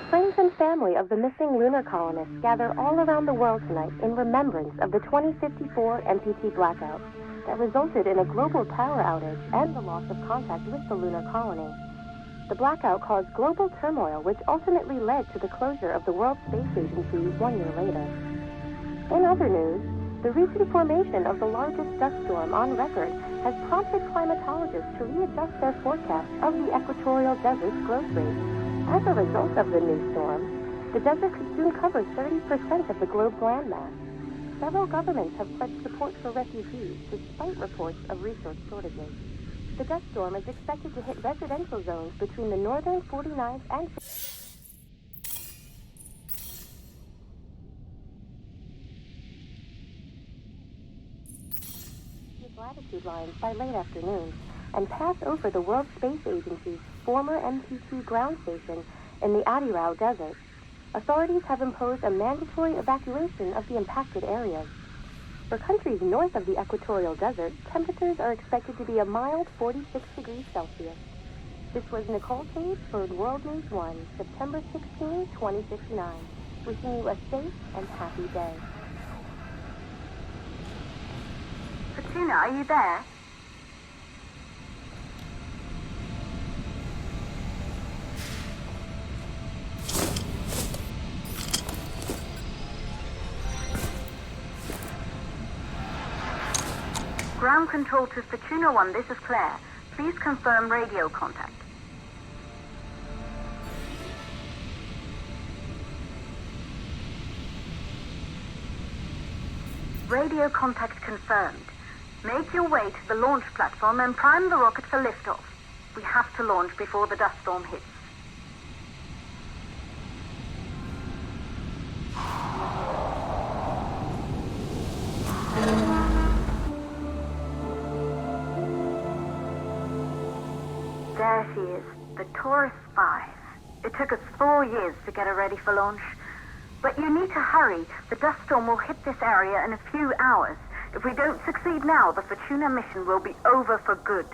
friends and family of the missing lunar colonists gather all around the world tonight in remembrance of the 2054 MPT blackout that resulted in a global power outage and the loss of contact with the lunar colony. The blackout caused global turmoil, which ultimately led to the closure of the World Space Agency 1 year later. In other news, the recent formation of the largest dust storm on record has prompted climatologists to readjust their forecast of the equatorial desert's growth rate. As a result of the new storm, the desert could soon cover 30% of the globe's landmass. Several governments have pledged support for refugees, despite reports of resource shortages. The dust storm is expected to hit residential zones between the northern 49th and latitude lines by late afternoon and pass over the World Space Agency's former MPT ground station in the Adirau Desert. Authorities have imposed a mandatory evacuation of the impacted areas. For countries north of the equatorial desert, temperatures are expected to be a mild 46 degrees Celsius. This was Nicole Cage for World News 1, September 16, 2059. Wishing you a safe and happy day. Fortuna, are you there? Ground control to Fortuna 1, this is Claire. Please confirm radio contact. Radio contact confirmed. Make your way to the launch platform and prime the rocket for liftoff. We have to launch before the dust storm hits. There she is, the Taurus 5. It took us 4 years to get her ready for launch. But you need to hurry. The dust storm will hit this area in a few hours. If we don't succeed now, the Fortuna mission will be over for good.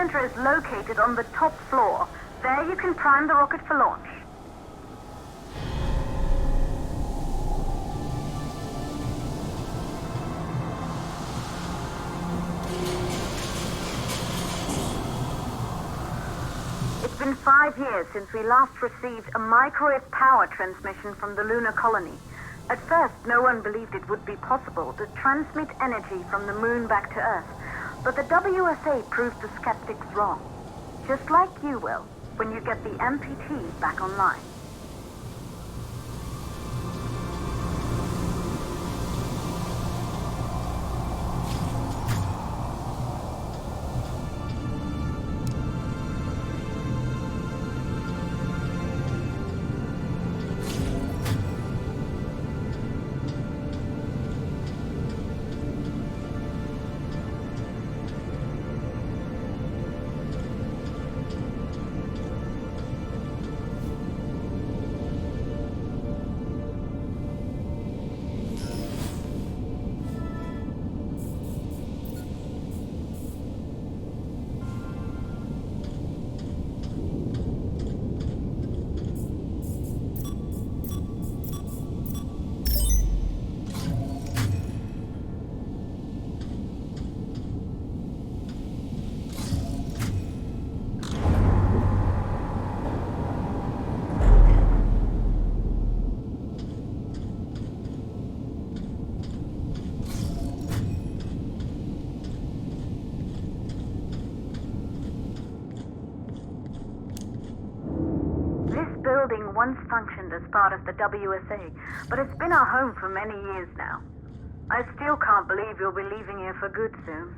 center is located on the top floor. There you can prime the rocket for launch. It's been 5 years since we last received a microwave power transmission from the lunar colony. At first, no one believed it would be possible to transmit energy from the moon back to Earth, but the WSA proved the skeptics wrong. Just like you will, when you get the MPT back online. Building once functioned as part of the WSA, but it's been our home for many years now. I still can't believe you'll be leaving here for good soon.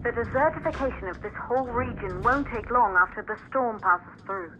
The desertification of this whole region won't take long after the storm passes through.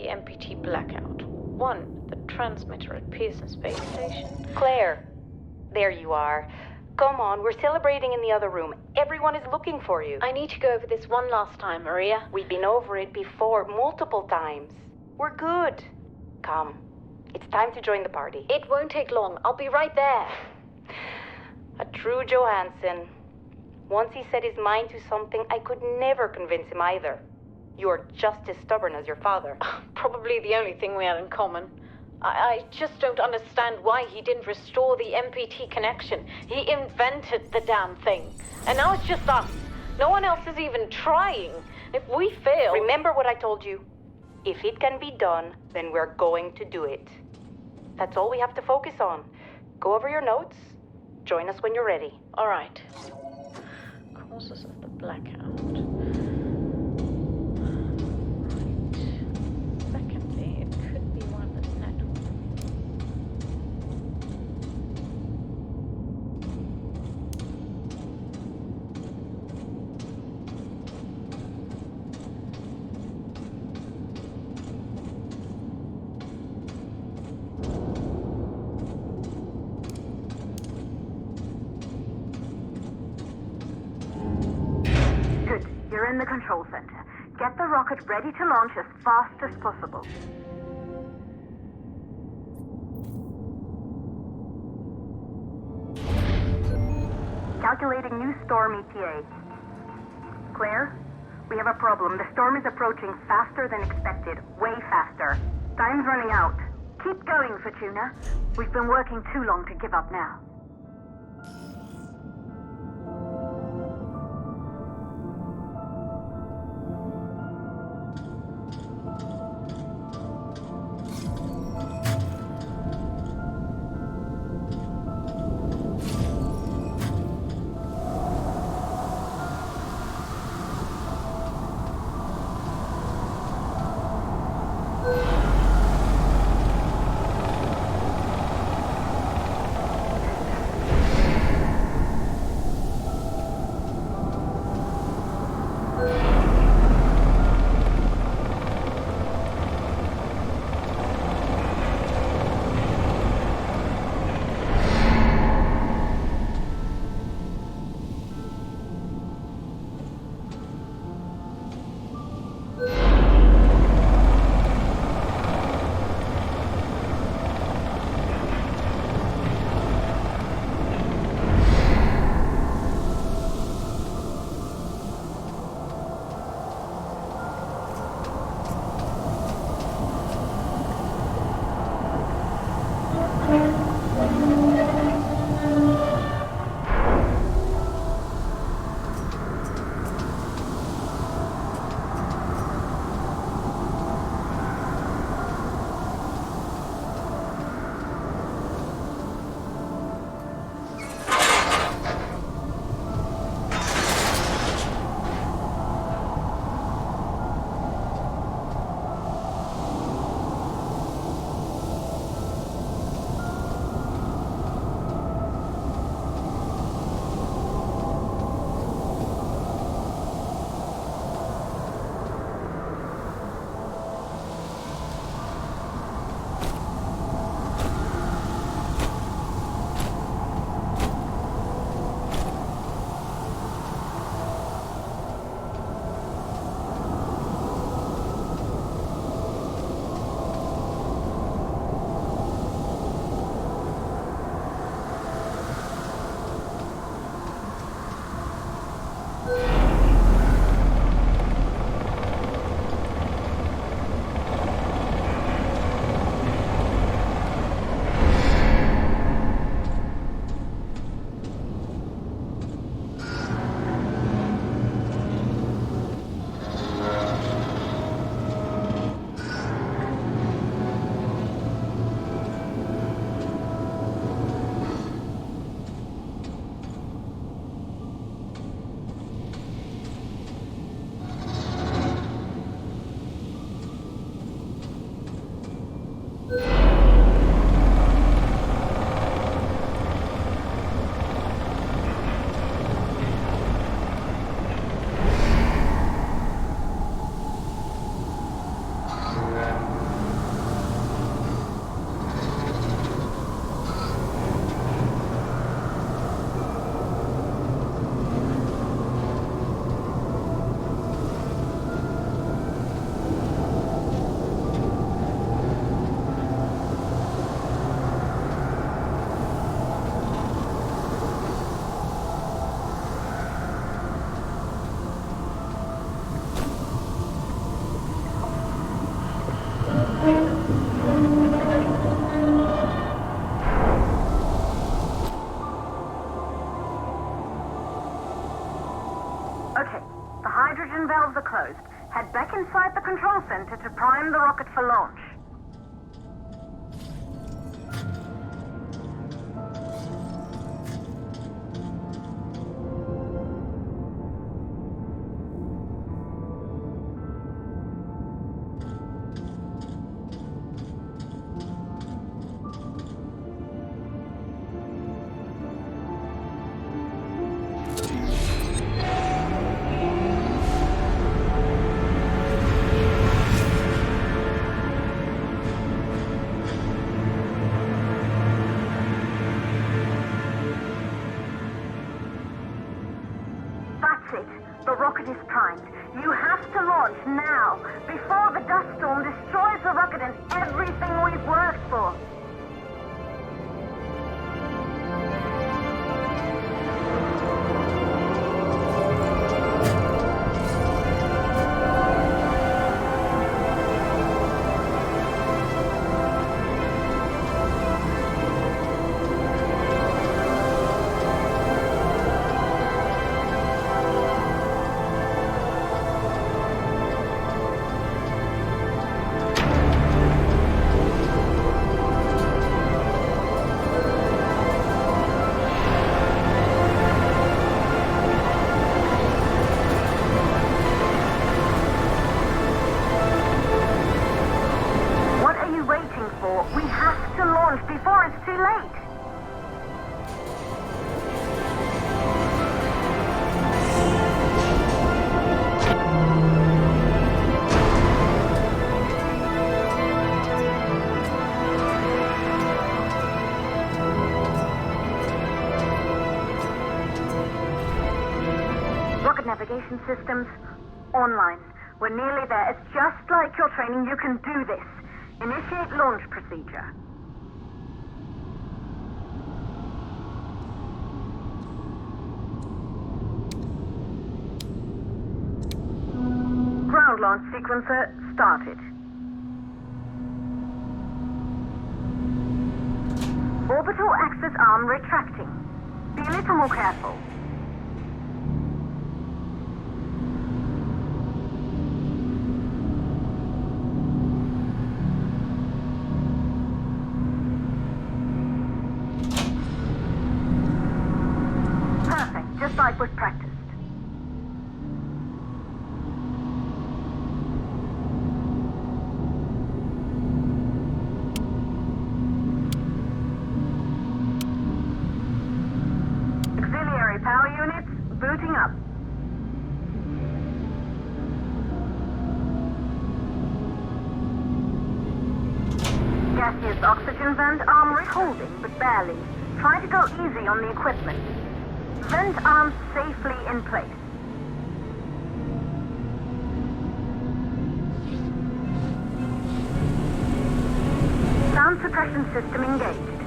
the MPT blackout. 1, the transmitter at Pearson Space Station. Claire, there you are. Come on, we're celebrating in the other room. Everyone is looking for you. I need to go over this one last time, Maria. We've been over it before, multiple times. We're good. Come. It's time to join the party. It won't take long. I'll be right there. A true Johansson. Once he set his mind to something, I could never convince him either. You are just as stubborn as your father. Probably the only thing we had in common. I just don't understand why he didn't restore the MPT connection. He invented the damn thing. And now it's just us. No one else is even trying. If we fail... Remember what I told you. If it can be done, then we're going to do it. That's all we have to focus on. Go over your notes. Join us when you're ready. All right. Causes of the blackout. Secondly, it could be wireless network. Good. You're in the control center. Get the rocket ready to launch as fast as possible. Calculating new storm ETA. Claire, we have a problem. The storm is approaching faster than expected. Way faster. Time's running out. Keep going, Fortuna. We've been working too long to give up now. center to prime the rocket for launch. The rocket is primed. You have to launch now, before the dust storm destroys the rocket and everything we've worked for. We have to launch before it's too late. Rocket navigation systems online. We're nearly there. It's just like your training. You can do this. Initiate launch procedure. Ground launch sequencer started. Orbital axis arm retracting. Be a little more careful. Just like was practiced. Auxiliary power units booting up. Gaseous oxygen vent arm holding, but barely. Try to go easy on the equipment. Vent arms safely in place. Sound suppression system engaged.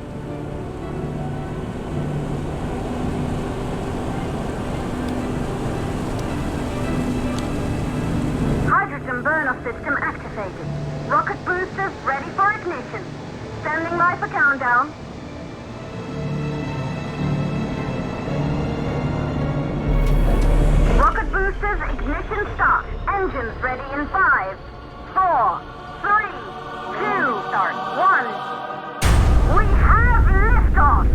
Hydrogen burn-off system activated. Rocket boosters ready for ignition. Standing by for countdown. Rocket boosters ignition start. Engines ready in 5, 4, 3, 2, start 1. We have liftoff.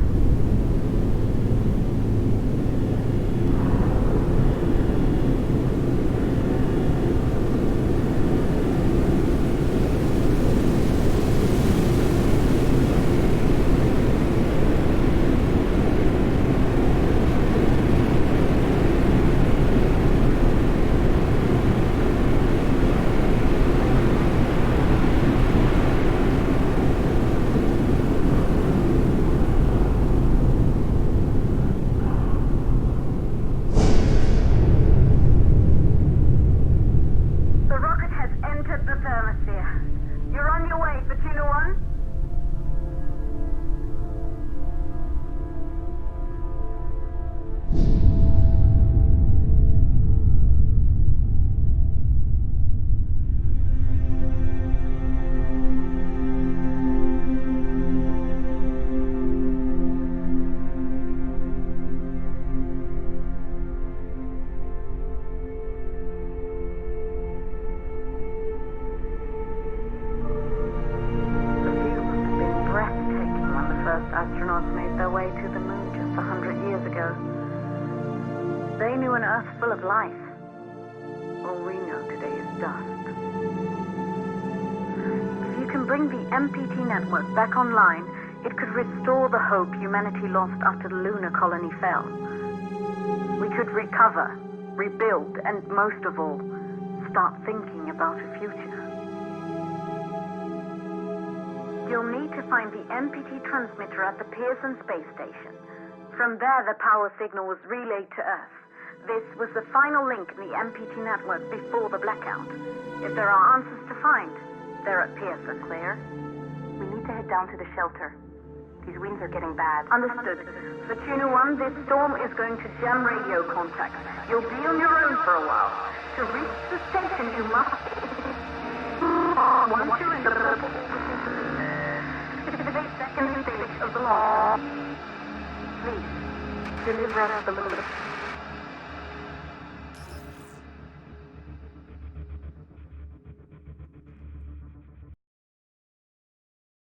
their way to the moon just 100 years ago. They knew an Earth full of life. All we know today is dust. If you can bring the MPT network back online, it could restore the hope humanity lost after the lunar colony fell. We could recover, rebuild, and most of all, start thinking about a future. You'll need to find the MPT transmitter at the Pearson space station. From there, the power signal was relayed to Earth. This was the final link in the MPT network before the blackout. If there are answers to find, they're at Pearson. Claire, we need to head down to the shelter. These winds are getting bad. Understood. For Tuna 1, this storm is going to jam radio contact. You'll be on your own for a while. To reach the station, you must... Once you're in the purple... Activate second stage of the launch. Please, deliver us the balloon.